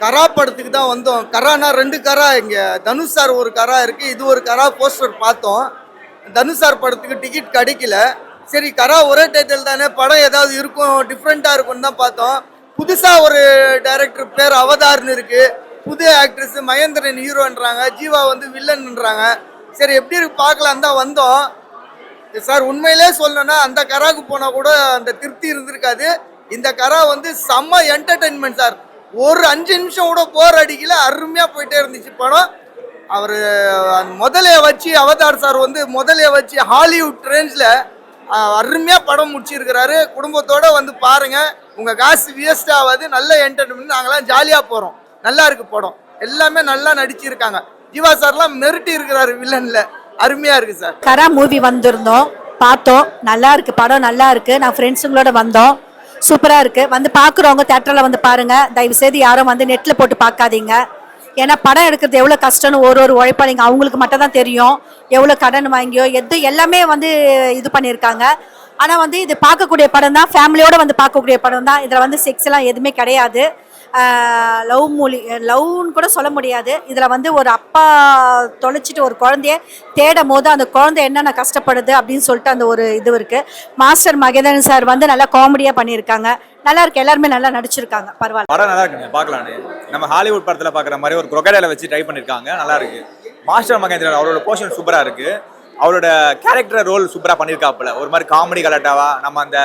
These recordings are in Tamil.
கரா படத்துக்கு தான் வந்தோம். கரானா 2 கரா இங்கே தனுஷ் சார் ஒரு கரா இருக்குது, இது ஒரு கரா போஸ்டர் பார்த்தோம். தனுஷ் சார் படத்துக்கு டிக்கெட் கிடைக்கல. சரி கரா ஒரே டைட்டில் தானே, படம் ஏதாவது இருக்கும் டிஃப்ரெண்ட்டாக இருக்கும்னு தான் பார்த்தோம். புதுசாக ஒரு டைரக்டர் பேர் அவதார்னு இருக்குது, புது ஆக்ட்ரஸ் மகேந்திரன் ஹீரோன்றாங்க, ஜீவா வந்து வில்லன்ன்றாங்க. சரி எப்படி இருக்கு பார்க்கலாம் தான் வந்தோம். சார் உண்மையிலே சொல்லணும்னா அந்த கராவுக்கு போனால் கூட அந்த திருப்தி இருந்திருக்காது. இந்த கரா வந்து செம்ம என்டர்டெயின்மெண்ட் சார். ஒரு 5 நிமிஷம் கூட போர் அடிக்கல, அருமையாக போயிட்டே இருந்துச்சு படம். அவர் முதலையை வச்சு அவதார் சார் வந்து முதலையை வச்சு ஹாலிவுட் ரேஞ்சில் அருமையாக படம் முடிச்சிருக்கிறாரு. குடும்பத்தோடு வந்து பாருங்கள், உங்கள் காசு வேஸ்ட் ஆகாது, நல்ல என்டர்டெயின்மெண்ட். நாங்களாம் ஜாலியாக போகிறோம், நல்லா இருக்குது படம், எல்லாமே நல்லா நடிச்சிருக்காங்க. ஜீவா சார்லாம் மெரிட்டி இருக்கிறாரு வில்லனில், அருமையாக இருக்குது சார். கரா மூவி வந்திருந்தோம், பார்த்தோம், நல்லா இருக்குது படம், நல்லா இருக்குது. நான் ஃப்ரெண்ட்ஸுங்களோட வந்தோம், சூப்பராக இருக்குது. வந்து பார்க்குறவங்க தேட்டரில் வந்து பாருங்கள், தயவுசெய்து யாரும் வந்து நெட்டில் போட்டு பார்க்காதீங்க. ஏன்னா படம் எடுக்கிறது எவ்வளோ கஷ்டம்னு ஒரு உழைப்பாளிங்க அவங்களுக்கு மட்டும் தான் தெரியும். எவ்வளோ கடன் வாங்கியோ எல்லாமே வந்து இது பண்ணியிருக்காங்க. ஆனால் வந்து இது பார்க்கக்கூடிய படம் தான், ஃபேமிலியோடு வந்து பார்க்கக்கூடிய படம் தான். இதில் வந்து செக்ஸ் எல்லாம் எதுவுமே கிடையாது. லவ்னு கூட சொல்ல முடியாது. இதில் வந்து ஒரு அப்பா தொலைச்சிட்டு ஒரு குழந்தைய தேடும் போது அந்த குழந்தை என்னென்ன கஷ்டப்படுது அப்படின்னு சொல்லிட்டு அந்த ஒரு இது இருக்குது. மாஸ்டர் மகேந்திரன் சார் வந்து நல்லா காமெடியாக பண்ணியிருக்காங்க, நல்லா இருக்கு. எல்லாருமே நல்லா நடிச்சிருக்காங்க, பரவாயில்ல. படம் நல்லா இருக்குங்க, பார்க்கலான்னு. நம்ம ஹாலிவுட் படத்தில் பார்க்குற மாதிரி ஒரு crocodile வச்சு ட்ரை பண்ணியிருக்காங்க, நல்லா இருக்கு. மாஸ்டர் மகேந்திரன் அவரோட போர்ஷன் சூப்பராக இருக்கு. அவரோட கேரக்டர் ரோல் சூப்பராக பண்ணியிருக்காப்புல, ஒரு மாதிரி காமெடி கலட்டாவா. நம்ம அந்த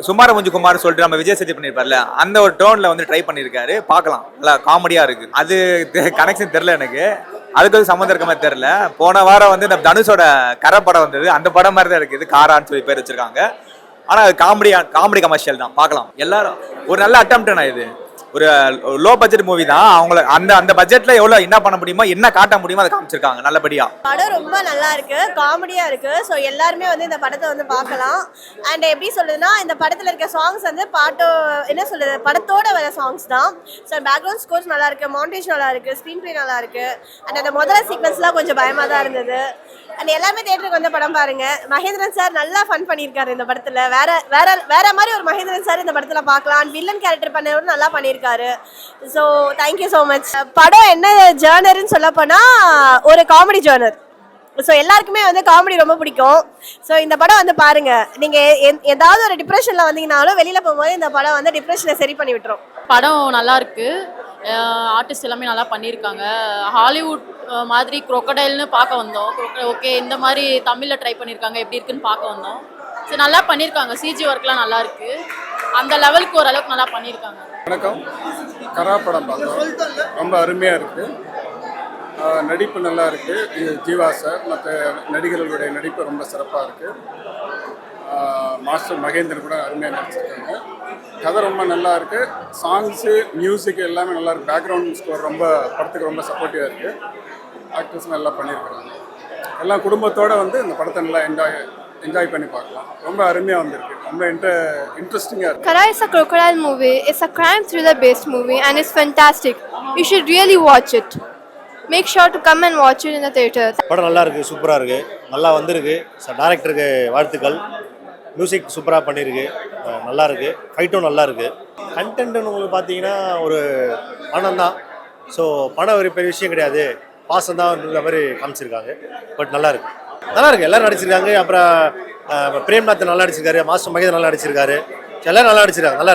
சுமார முஞ்சு குமார் சொல்லிட்டு நம்ம விஜய் சேதுபதி பண்ணியிருப்பார்ல, அந்த ஒரு டோனில் வந்து ட்ரை பண்ணியிருக்காரு. பார்க்கலாம், நல்லா காமெடியாக இருக்கு. அது கனெக்ஷன் தெரில எனக்கு, அதுக்கு வந்து சம்மந்தம் இருக்க மாதிரி தெரில. போன வாரம் வந்து இந்த தனுஷோட கரை படம் வந்தது, அந்த படம் மாதிரி தான் இருக்குது, காரான்னு சொல்லி பேர் வச்சிருக்காங்க. ஆனால் அது காமெடி கமர்ஷியல் தான், பார்க்கலாம். எல்லாரும் ஒரு நல்ல அட்டம்ப்ட்னா, இது ஒரு லோ பட்ஜெட் மூவி தான். அவங்கள அந்த பட்ஜெட்ல எவ்வளவு என்ன பண்ண முடியுமோ, என்ன காட்ட முடியுமோ அதை காமிச்சிருக்காங்க நல்லபடியா. படம் ரொம்ப நல்லா இருக்கு, காமெடியா இருக்கு. ஸோ எல்லாருமே வந்து இந்த படத்தை வந்து பார்க்கலாம். அண்ட் எப்படி சொல்றதுன்னா, இந்த படத்துல இருக்க சாங்ஸ் வந்து என்ன சொல்றது, படத்தோட வர சாங்ஸ் தான். ஸோ பேக்ரவுண்ட் ஸ்கோர்ஸ் நல்லா இருக்கு, மாண்டேஜ் நல்லா இருக்கு, ஸ்க்ரீன் பிளே நல்லா இருக்கு. அண்ட் அந்த முதல்ல சீக்வன்ஸ்லாம் கொஞ்சம் பயமா தான் இருந்தது. அண்ட் எல்லாமே தேட்டருக்கு வந்து படம் பாருங்க. மகேந்திரன் சார் நல்லா ஃபன் பண்ணியிருக்காரு இந்த படத்துல. வேற வேற வேற மாதிரி ஒரு மகேந்திரன் சார் இந்த படத்துல பார்க்கலாம். அண்ட் வில்லன் கேரக்டர் பண்ணவரும் நல்லா பண்ணியிருக்காரு. So thank you so much. படம் என்ன ஜேர்னர்னு சொல்ல போனா ஒரு காமெடி ஜேர்னர். ஸோ எல்லாருக்குமே வந்து காமெடி ரொம்ப பிடிக்கும். ஸோ இந்த படம் வந்து பாருங்க. நீங்க ஏதாவது ஒரு டிப்ரெஷன்ல வந்தீங்கன்னாலும் வெளியில போகும்போது இந்த படம் வந்து டிப்ரெஷனை சரி பண்ணி விட்டுரும். படம் நல்லா இருக்கு, ஆர்டிஸ்ட் எல்லாமே நல்லா பண்ணியிருக்காங்க. ஹாலிவுட் மாதிரி crocodileன்னு பார்க்க வந்தோம். ஓகே, இந்த மாதிரி தமிழில் ட்ரை பண்ணியிருக்காங்க, எப்படி இருக்குன்னு பார்க்க வந்தோம். சரி, நல்லா பண்ணியிருக்காங்க. சிஜி ஒர்க்லாம் நல்லா இருக்கு, அந்த லெவலுக்கு ஓரளவுக்கு நல்லா பண்ணியிருக்காங்க. வணக்கம். கரா படம் பார்த்தோம், ரொம்ப அருமையாக இருக்குது. நடிப்பு நல்லா இருக்குது. இது ஜீவா சார் மற்ற நடிகர்களுடைய நடிப்பு ரொம்ப சிறப்பாக இருக்குது. மாஸ்டர் மகேந்திரன் கூட அருமையாக நடிச்சிருக்காங்க. கதை ரொம்ப நல்லா இருக்குது. சாங்ஸு மியூசிக் எல்லாமே நல்லா இருக்குது. பேக்ரவுண்ட் ஸ்கோர் ரொம்ப படத்துக்கு ரொம்ப சப்போர்ட்டிவாக இருக்குது. ஆக்டர்ஸ் நல்லா பண்ணியிருக்காங்க. எல்லாம் குடும்பத்தோடு வந்து இந்த படத்தை நல்லா என்ஜாய் பண்ணி பார்க்கலாம். ரொம்ப அருமையாக வந்திருக்கு, ரொம்ப இன்ட்ரெஸ்டிங்காக இருக்குது. Kara is a crocodile movie. It's a crime thriller based movie and it's fantastic. You should really watch it. Make sure to come and watch it in the theater. படம் நல்லா இருக்குது, சூப்பராக இருக்குது, நல்லா வந்திருக்கு. டைரக்டருக்கு வாழ்த்துக்கள். மியூசிக் சூப்பராக பண்ணியிருக்கு, நல்லா இருக்குது. ஃபைட்டும் நல்லா இருக்குது. கண்டென்ட்னு உங்களுக்கு பார்த்தீங்கன்னா ஒரு பணம் தான். ஸோ பணம் ஒரு பெரிய விஷயம் கிடையாது, பாசம் தான் மாதிரி காமிச்சிருக்காங்க. பட் நல்லா இருக்குது, நல்லா இருக்குது. எல்லோரும் நடிச்சிருக்காங்க. அப்புறம் பிரேம்நாத் நல்லா நடிச்சிருக்காரு, மாஸ்டர் மகேந்திரன் நல்லா நடிச்சிருக்காரு, எல்லோரும் நல்லா நடிச்சிருக்காங்க, நல்லா இருக்கு.